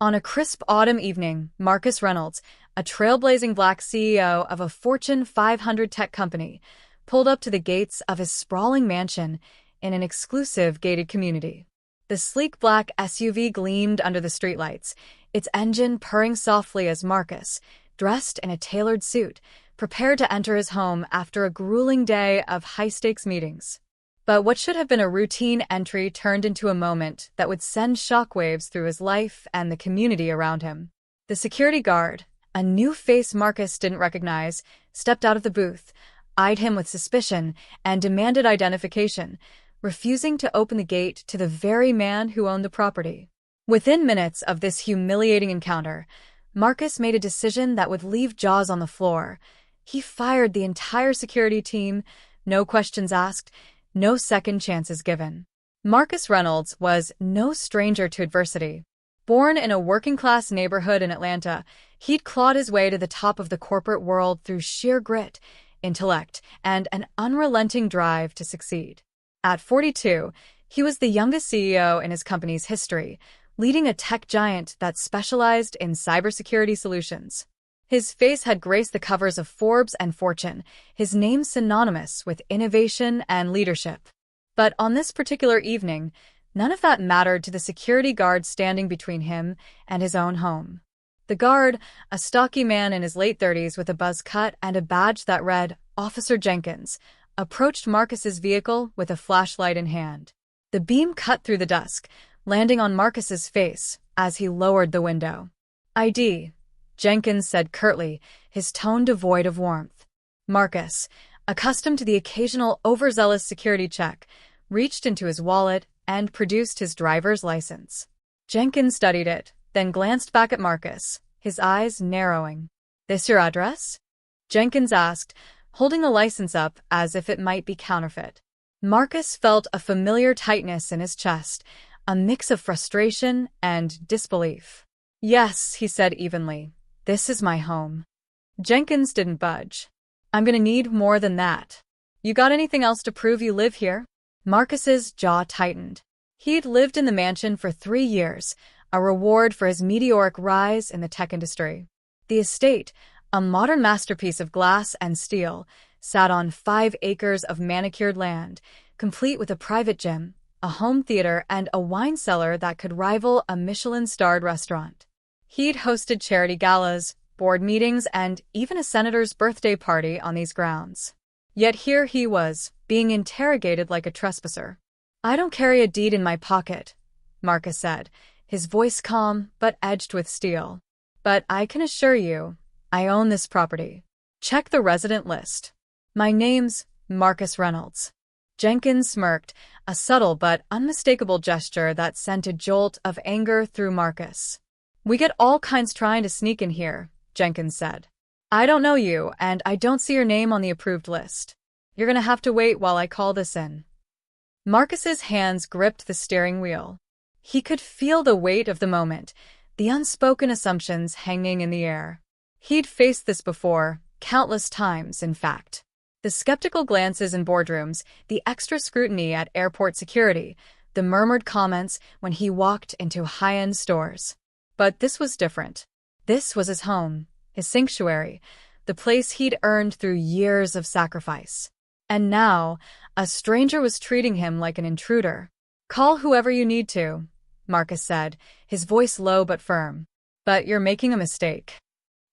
On a crisp autumn evening, Marcus Reynolds, a trailblazing black CEO of a Fortune 500 tech company, pulled up to the gates of his sprawling mansion in an exclusive gated community. The sleek black SUV gleamed under the streetlights, its engine purring softly as Marcus, dressed in a tailored suit, prepared to enter his home after a grueling day of high-stakes meetings. But what should have been a routine entry turned into a moment that would send shockwaves through his life and the community around him. The security guard, a new face Marcus didn't recognize, stepped out of the booth, eyed him with suspicion, and demanded identification, refusing to open the gate to the very man who owned the property. Within minutes of this humiliating encounter, Marcus made a decision that would leave jaws on the floor. He fired the entire security team, no questions asked, no second chances given. Marcus Reynolds was no stranger to adversity. Born in a working-class neighborhood in Atlanta, he'd clawed his way to the top of the corporate world through sheer grit, intellect, and an unrelenting drive to succeed. At 42, he was the youngest CEO in his company's history, leading a tech giant that specialized in cybersecurity solutions. His face had graced the covers of Forbes and Fortune, his name synonymous with innovation and leadership. But on this particular evening, none of that mattered to the security guard standing between him and his own home. The guard, a stocky man in his late 30s with a buzz cut and a badge that read Officer Jenkins, approached Marcus's vehicle with a flashlight in hand. The beam cut through the dusk, landing on Marcus's face as he lowered the window. "ID," Jenkins said curtly, his tone devoid of warmth. Marcus, accustomed to the occasional overzealous security check, reached into his wallet and produced his driver's license. Jenkins studied it, then glanced back at Marcus, his eyes narrowing. "This your address?" Jenkins asked, holding the license up as if it might be counterfeit. Marcus felt a familiar tightness in his chest, a mix of frustration and disbelief. "Yes," he said evenly. "This is my home." Jenkins didn't budge. "I'm gonna need more than that. You got anything else to prove you live here?" Marcus's jaw tightened. He'd lived in the mansion for 3 years, a reward for his meteoric rise in the tech industry. The estate, a modern masterpiece of glass and steel, sat on 5 acres of manicured land, complete with a private gym, a home theater, and a wine cellar that could rival a Michelin-starred restaurant. He'd hosted charity galas, board meetings, and even a senator's birthday party on these grounds. Yet here he was, being interrogated like a trespasser. "I don't carry a deed in my pocket," Marcus said, his voice calm but edged with steel. "But I can assure you, I own this property. Check the resident list. My name's Marcus Reynolds." Jenkins smirked, a subtle but unmistakable gesture that sent a jolt of anger through Marcus. "We get all kinds trying to sneak in here," Jenkins said. "I don't know you, and I don't see your name on the approved list. You're gonna have to wait while I call this in." Marcus's hands gripped the steering wheel. He could feel the weight of the moment, the unspoken assumptions hanging in the air. He'd faced this before, countless times, in fact. The skeptical glances in boardrooms, the extra scrutiny at airport security, the murmured comments when he walked into high-end stores. But this was different. This was his home, his sanctuary, the place he'd earned through years of sacrifice. And now, a stranger was treating him like an intruder. "Call whoever you need to," Marcus said, his voice low but firm. "But you're making a mistake."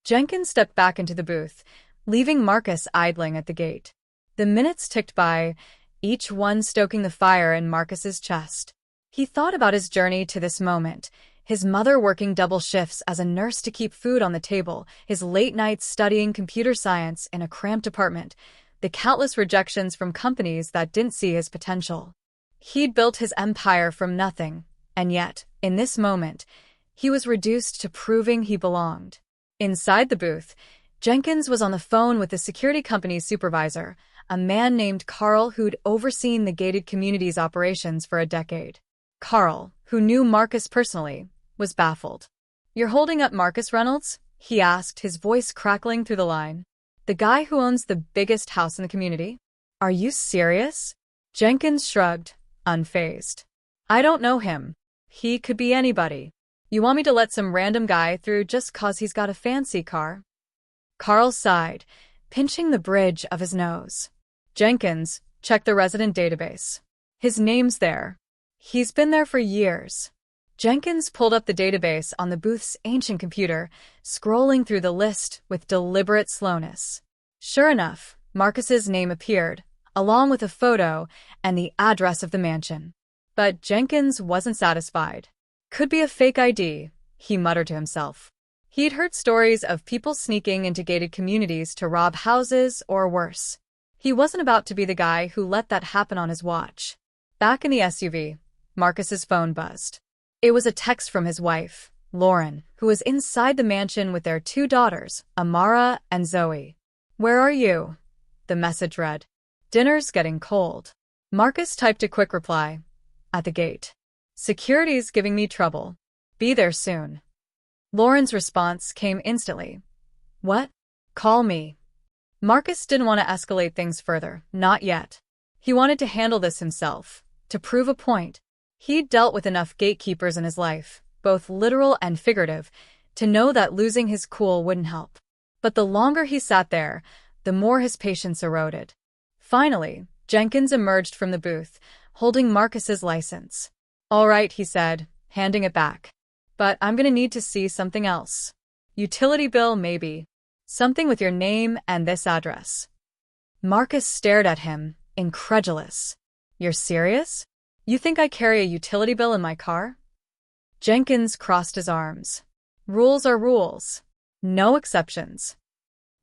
Jenkins stepped back into the booth, leaving Marcus idling at the gate. The minutes ticked by, each one stoking the fire in Marcus's chest. He thought about his journey to this moment, his mother working double shifts as a nurse to keep food on the table, his late nights studying computer science in a cramped apartment, the countless rejections from companies that didn't see his potential. He'd built his empire from nothing, and yet, in this moment, he was reduced to proving he belonged. Inside the booth, Jenkins was on the phone with the security company's supervisor, a man named Carl who'd overseen the gated community's operations for a decade. Carl, who knew Marcus personally, was baffled. "You're holding up Marcus Reynolds?" he asked, his voice crackling through the line. "The guy who owns the biggest house in the community? Are you serious?" Jenkins shrugged, unfazed. "I don't know him. He could be anybody. You want me to let some random guy through just 'cause he's got a fancy car? Carl sighed, pinching the bridge of his nose. Jenkins, check the resident database. His name's there. He's been there for years. Jenkins pulled up the database on the booth's ancient computer, scrolling through the list with deliberate slowness. Sure enough, Marcus's name appeared, along with a photo and the address of the mansion. But Jenkins wasn't satisfied. Could be a fake ID, he muttered to himself. He'd heard stories of people sneaking into gated communities to rob houses or worse. He wasn't about to be the guy who let that happen on his watch. Back in the SUV, Marcus's phone buzzed. It was a text from his wife, Lauren, who was inside the mansion with their 2 daughters, Amara and Zoe. Where are you? The message read. Dinner's getting cold. Marcus typed a quick reply. At the gate. Security's giving me trouble. Be there soon. Lauren's response came instantly. What? Call me. Marcus didn't want to escalate things further, not yet. He wanted to handle this himself, to prove a point. He'd dealt with enough gatekeepers in his life, both literal and figurative, to know that losing his cool wouldn't help. But the longer he sat there, the more his patience eroded. Finally, Jenkins emerged from the booth, holding Marcus's license. All right, he said, handing it back. But I'm gonna need to see something else. Utility bill, maybe. Something with your name and this address. Marcus stared at him, incredulous. You're serious? You think I carry a utility bill in my car? Jenkins crossed his arms. Rules are rules. No exceptions.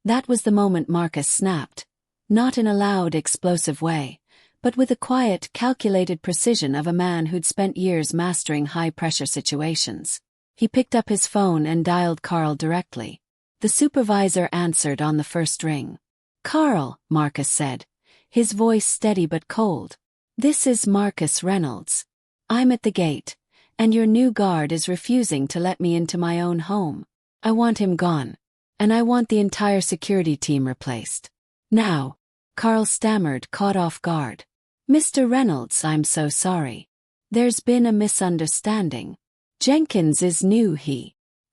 That was the moment Marcus snapped, not in a loud, explosive way, but with the quiet, calculated precision of a man who'd spent years mastering high-pressure situations. He picked up his phone and dialed Carl directly. The supervisor answered on the first ring. Carl, Marcus said, his voice steady but cold. This is Marcus Reynolds. I'm at the gate, and your new guard is refusing to let me into my own home. I want him gone, and I want the entire security team replaced. Now, Carl stammered, caught off guard. Mr. Reynolds, I'm so sorry. There's been a misunderstanding. Jenkins is new,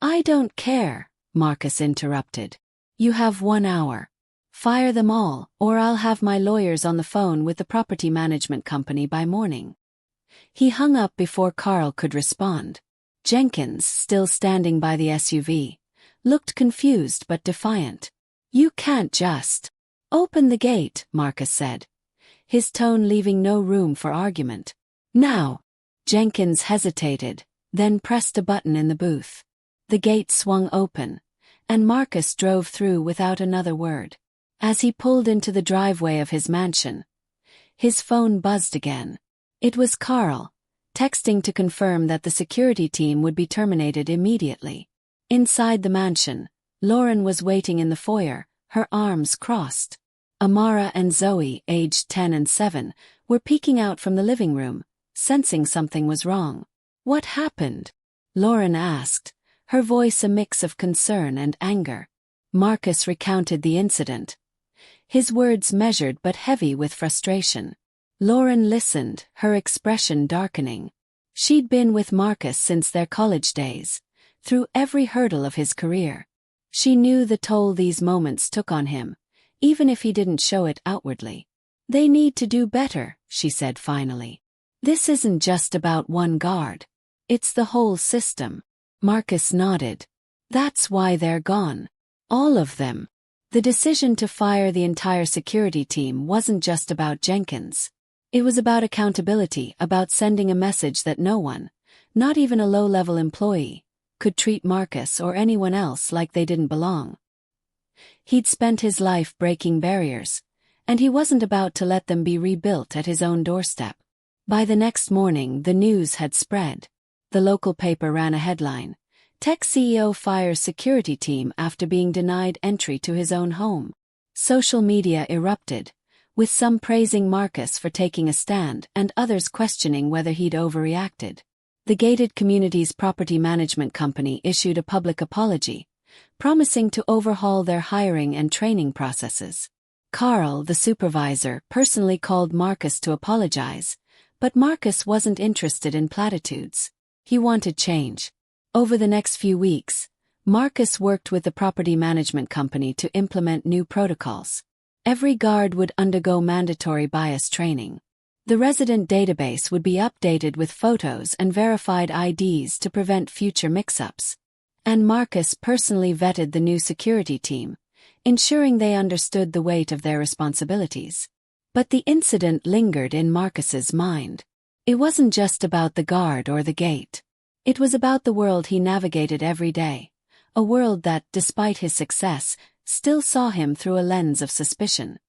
I don't care, Marcus interrupted. You have 1 hour. Fire them all, or I'll have my lawyers on the phone with the property management company by morning. He hung up before Carl could respond. Jenkins, still standing by the SUV, looked confused but defiant. You can't just open the gate, Marcus said, his tone leaving no room for argument. Now. Jenkins hesitated, then pressed a button in the booth. The gate swung open, and Marcus drove through without another word. As he pulled into the driveway of his mansion, his phone buzzed again. It was Carl, texting to confirm that the security team would be terminated immediately. Inside the mansion, Lauren was waiting in the foyer, her arms crossed. Amara and Zoe, aged 10 and 7, were peeking out from the living room, sensing something was wrong. What happened? Lauren asked, her voice a mix of concern and anger. Marcus recounted the incident, his words measured but heavy with frustration. Lauren listened, her expression darkening. She'd been with Marcus since their college days, through every hurdle of his career. She knew the toll these moments took on him, even if he didn't show it outwardly. They need to do better, she said finally. This isn't just about one guard. It's the whole system. Marcus nodded. That's why they're gone. All of them. The decision to fire the entire security team wasn't just about Jenkins. It was about accountability, about sending a message that no one, not even a low-level employee, could treat Marcus or anyone else like they didn't belong. He'd spent his life breaking barriers, and he wasn't about to let them be rebuilt at his own doorstep. By the next morning, the news had spread. The local paper ran a headline: Tech CEO fires security team after being denied entry to his own home. Social media erupted, with some praising Marcus for taking a stand and others questioning whether he'd overreacted. The gated community's property management company issued a public apology, promising to overhaul their hiring and training processes. Carl, the supervisor, personally called Marcus to apologize, but Marcus wasn't interested in platitudes. He wanted change. Over the next few weeks, Marcus worked with the property management company to implement new protocols. Every guard would undergo mandatory bias training. The resident database would be updated with photos and verified IDs to prevent future mix-ups. And Marcus personally vetted the new security team, ensuring they understood the weight of their responsibilities. But the incident lingered in Marcus's mind. It wasn't just about the guard or the gate. It was about the world he navigated every day, a world that, despite his success, still saw him through a lens of suspicion.